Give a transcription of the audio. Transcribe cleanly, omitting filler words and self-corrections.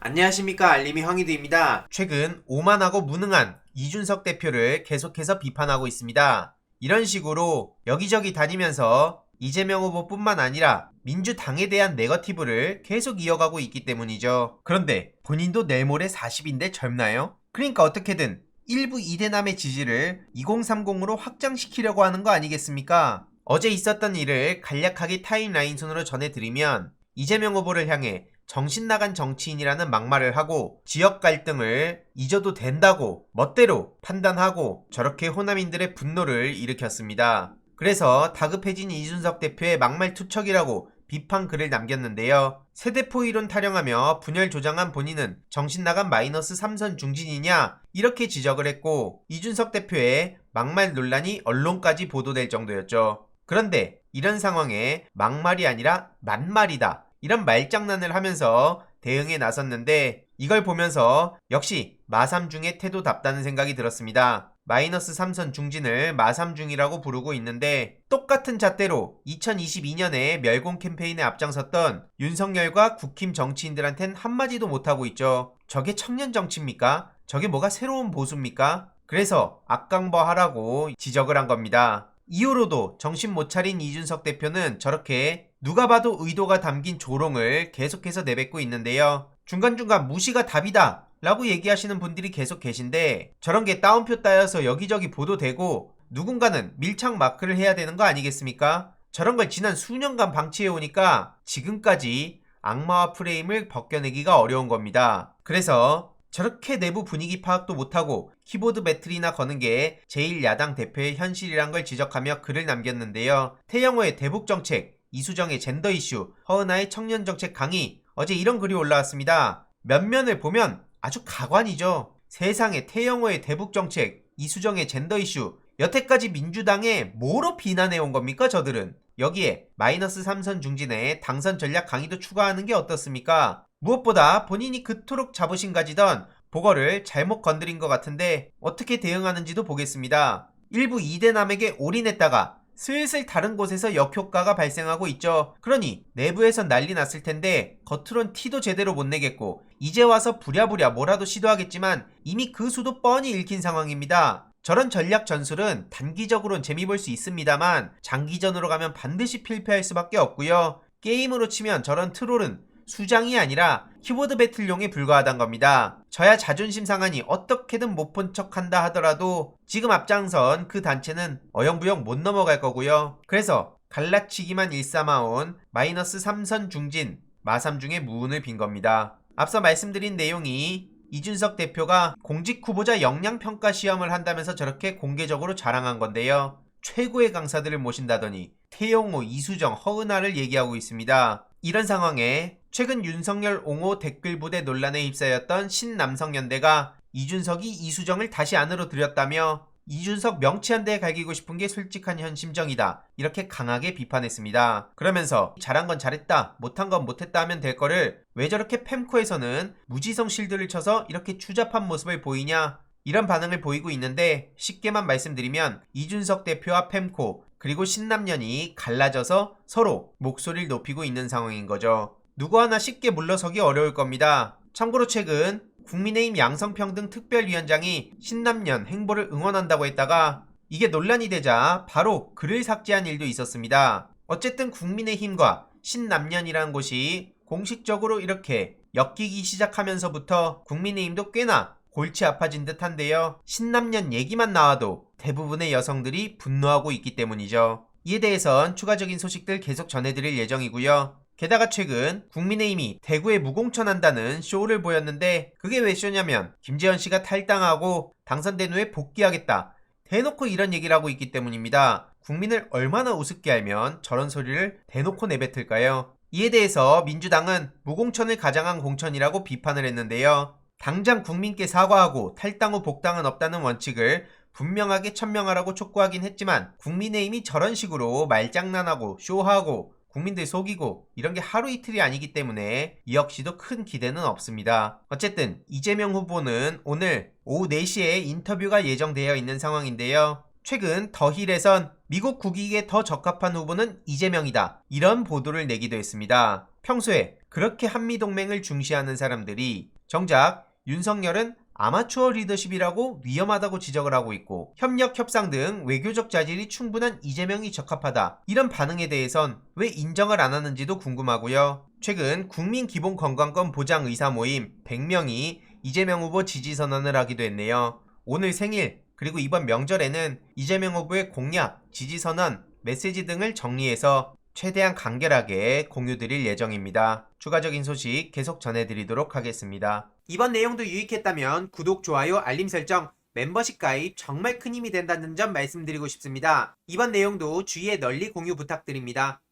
안녕하십니까, 알림이 황희두입니다. 최근 오만하고 무능한 이준석 대표를 계속해서 비판하고 있습니다. 이런 식으로 여기저기 다니면서 이재명 후보뿐만 아니라 민주당에 대한 네거티브를 계속 이어가고 있기 때문이죠. 그런데 본인도 내일 모레 40인데 젊나요? 그러니까 어떻게든 일부 이대남의 지지를 2030으로 확장시키려고 하는 거 아니겠습니까? 어제 있었던 일을 간략하게 타임라인 순으로 전해드리면, 이재명 후보를 향해 정신 나간 정치인이라는 막말을 하고 지역 갈등을 잊어도 된다고 멋대로 판단하고 저렇게 호남인들의 분노를 일으켰습니다. 그래서 다급해진 이준석 대표의 막말 투척이라고 비판 글을 남겼는데요. 세대포 이론 타령하며 분열 조장한 본인은 정신 나간 마이너스 3선 중진이냐, 이렇게 지적을 했고, 이준석 대표의 막말 논란이 언론까지 보도될 정도였죠. 그런데 이런 상황에 막말이 아니라 만말이다, 이런 말장난을 하면서 대응에 나섰는데, 이걸 보면서 역시 마삼중의 태도답다는 생각이 들었습니다. 마이너스 3선 중진을 마삼중이라고 부르고 있는데, 똑같은 잣대로 2022년에 멸공 캠페인에 앞장섰던 윤석열과 국힘 정치인들한텐 한마디도 못하고 있죠. 저게 청년 정치입니까? 저게 뭐가 새로운 보수입니까? 그래서 악강버하라고 지적을 한 겁니다. 이후로도 정신 못 차린 이준석 대표는 저렇게 누가 봐도 의도가 담긴 조롱을 계속해서 내뱉고 있는데요. 중간중간 무시가 답이다 라고 얘기하시는 분들이 계속 계신데, 저런 게 따옴표 따여서 여기저기 보도되고 누군가는 밀착 마크를 해야 되는 거 아니겠습니까? 저런 걸 지난 수년간 방치해오니까 지금까지 악마와 프레임을 벗겨내기가 어려운 겁니다. 그래서 저렇게 내부 분위기 파악도 못하고 키보드 배틀이나 거는 게 제1야당 대표의 현실이란 걸 지적하며 글을 남겼는데요. 태영호의 대북정책, 이수정의 젠더 이슈, 허은하의 청년정책 강의, 어제 이런 글이 올라왔습니다. 면면을 보면 아주 가관이죠. 세상에 태영호의 대북정책, 이수정의 젠더 이슈, 여태까지 민주당에 뭐로 비난해온 겁니까 저들은? 여기에 마이너스 3선 중진의 당선 전략 강의도 추가하는 게 어떻습니까? 무엇보다 본인이 그토록 자부심 가지던 보궐을 잘못 건드린 것 같은데 어떻게 대응하는지도 보겠습니다. 일부 이대남에게 올인했다가 슬슬 다른 곳에서 역효과가 발생하고 있죠. 그러니 내부에선 난리 났을 텐데 겉으론 티도 제대로 못 내겠고, 이제 와서 부랴부랴 뭐라도 시도하겠지만 이미 그 수도 뻔히 읽힌 상황입니다. 저런 전략 전술은 단기적으로는 재미 볼 수 있습니다만 장기전으로 가면 반드시 필패할 수밖에 없고요. 게임으로 치면 저런 트롤은 수장이 아니라 키보드 배틀용에 불과하단 겁니다. 저야 자존심 상하니 어떻게든 못 본 척한다 하더라도 지금 앞장선 그 단체는 어영부영 못 넘어갈 거고요. 그래서 갈라치기만 일삼아온 마이너스 3선 중진 마삼중의 무운을 빈 겁니다. 앞서 말씀드린 내용이 이준석 대표가 공직 후보자 역량평가 시험을 한다면서 저렇게 공개적으로 자랑한 건데요. 최고의 강사들을 모신다더니 태영호, 이수정, 허은하를 얘기하고 있습니다. 이런 상황에 최근 윤석열 옹호 댓글 부대 논란에 휩싸였던 신남성연대가 이준석이 이수정을 다시 안으로 들였다며 이준석 명치 한 대 갈기고 싶은 게 솔직한 현 심정이다, 이렇게 강하게 비판했습니다. 그러면서 잘한 건 잘했다, 못한 건 못했다 하면 될 거를 왜 저렇게 펨코에서는 무지성 실드를 쳐서 이렇게 추잡한 모습을 보이냐, 이런 반응을 보이고 있는데, 쉽게만 말씀드리면 이준석 대표와 펨코 그리고 신남연이 갈라져서 서로 목소리를 높이고 있는 상황인 거죠. 누구 하나 쉽게 물러서기 어려울 겁니다. 참고로 최근 국민의힘 양성평등 특별위원장이 신남연 행보를 응원한다고 했다가 이게 논란이 되자 바로 글을 삭제한 일도 있었습니다. 어쨌든 국민의힘과 신남연이라는 곳이 공식적으로 이렇게 엮이기 시작하면서부터 국민의힘도 꽤나 골치 아파진 듯한데요. 신남연 얘기만 나와도 대부분의 여성들이 분노하고 있기 때문이죠. 이에 대해선 추가적인 소식들 계속 전해드릴 예정이고요. 게다가 최근 국민의힘이 대구에 무공천한다는 쇼를 보였는데, 그게 왜 쇼냐면 김재현 씨가 탈당하고 당선된 후에 복귀하겠다, 대놓고 이런 얘기를 하고 있기 때문입니다. 국민을 얼마나 우습게 알면 저런 소리를 대놓고 내뱉을까요? 이에 대해서 민주당은 무공천을 가장한 공천이라고 비판을 했는데요. 당장 국민께 사과하고 탈당 후 복당은 없다는 원칙을 분명하게 천명하라고 촉구하긴 했지만, 국민의힘이 저런 식으로 말장난하고 쇼하고 국민들 속이고 이런 게 하루 이틀이 아니기 때문에 이 역시도 큰 기대는 없습니다. 어쨌든 이재명 후보는 오늘 오후 4시에 인터뷰가 예정되어 있는 상황인데요. 최근 더힐에선 미국 국익에 더 적합한 후보는 이재명이다, 이런 보도를 내기도 했습니다. 평소에 그렇게 한미동맹을 중시하는 사람들이 정작 윤석열은 아마추어 리더십이라고 위험하다고 지적을 하고 있고 협력, 협상 등 외교적 자질이 충분한 이재명이 적합하다. 이런 반응에 대해선 왜 인정을 안 하는지도 궁금하고요. 최근 국민기본건강권 보장 의사 모임 100명이 이재명 후보 지지 선언을 하기도 했네요. 오늘 생일 그리고 이번 명절에는 이재명 후보의 공약, 지지 선언, 메시지 등을 정리해서 최대한 간결하게 공유드릴 예정입니다. 추가적인 소식 계속 전해드리도록 하겠습니다. 이번 내용도 유익했다면 구독, 좋아요, 알림 설정, 멤버십 가입 정말 큰 힘이 된다는 점 말씀드리고 싶습니다. 이번 내용도 주위에 널리 공유 부탁드립니다.